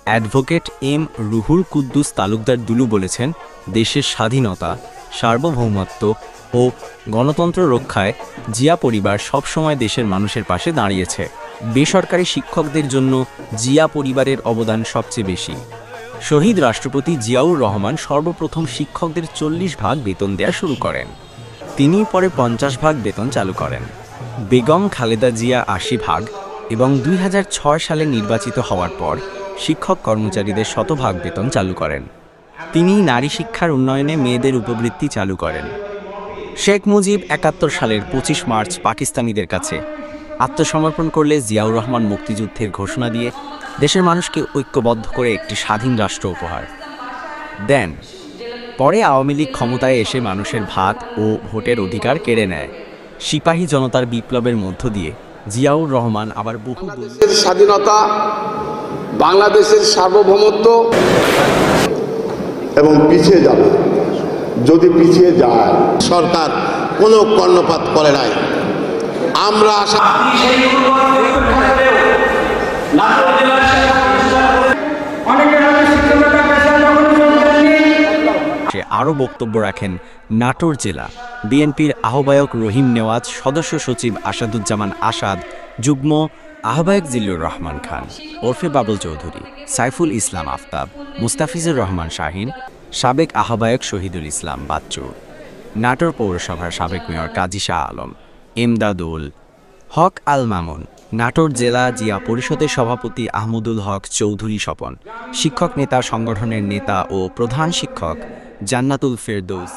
Advocate M Ruhul Kuddus Talukdar Dulu বলেছেন, দেশের স্বাধীনতা, সার্বভৌমত্ব ও গণতন্ত্র রক্ষায় জিয়া পরিবার সবসময় দেশের মানুষের পাশে দাঁড়িয়েছে। বেসরকারি শিক্ষকদের জন্য জিয়া পরিবারের অবদান সবচেয়ে বেশি। শহীদ রাষ্ট্রপতি জিয়াউর রহমান সর্বপ্রথম শিক্ষকদের 40% বেতন দেয়া শুরু করেন। তিনি পরে 50% বেতন চালু করেন। বেগম খালেদা জিয়া 80% এবং 2006 সালে নির্বাচিত হওয়ার পর শিক্ষক কর্মচারীদের 100% বেতন চালু করেন। তিনি নারী শিক্ষার উন্নয়নে মেয়েদের উপবৃত্তি চালু করেন। শেখ মুজিব 71 সালের 25 মার্চ পাকিস্তানিদের কাছে আত্মসমর্পণ করলে জিয়াউর রহমান মুক্তিযুদ্ধের ঘোষণা দিয়ে দেশের মানুষকে ঐক্যবদ্ধ করে একটি স্বাধীন রাষ্ট্র উপহার দেন। পরে আওয়ামী লীগ ক্ষমতায় এসে মানুষের ভাত ও ভোটের অধিকার কেড়ে নেয়। সিপাহী জনতার বিপ্লবের মধ্য দিয়ে জিয়াউর রহমান আবার বহু দেশের স্বাধীনতা, বাংলাদেশের সার্বভৌমত্ব এবং পিছিয়ে যাবে। যদি পিছিয়ে যায়, সরকার কোনো কর্ণপাত করে নাই। আমরা আরও বক্তব্য রাখেন নাটোর জেলা বিএনপির আহ্বায়ক রহিম নেওয়াজ, সদস্য সচিব আসাদুজ্জামান আসাদ, যুগ্ম আহ্বায়ক জিল্লুর রহমান খান ওরফে বাবুল চৌধুরী, সাইফুল ইসলাম আফতাব, মুস্তাফিজুর রহমান শাহিন, সাবেক আহ্বায়ক শহীদুল ইসলাম বাচ্চু, নাটোর পৌরসভার সাবেক মেয়র কাজী শাহ আলম, এমদাদুল হক আল মামুন, নাটোর জেলা জিয়া পরিষদের সভাপতি আহমদুল হক চৌধুরী স্বপন, শিক্ষক নেতা সংগঠনের নেতা ও প্রধান শিক্ষক জান্নাতুল ফেরদৌস।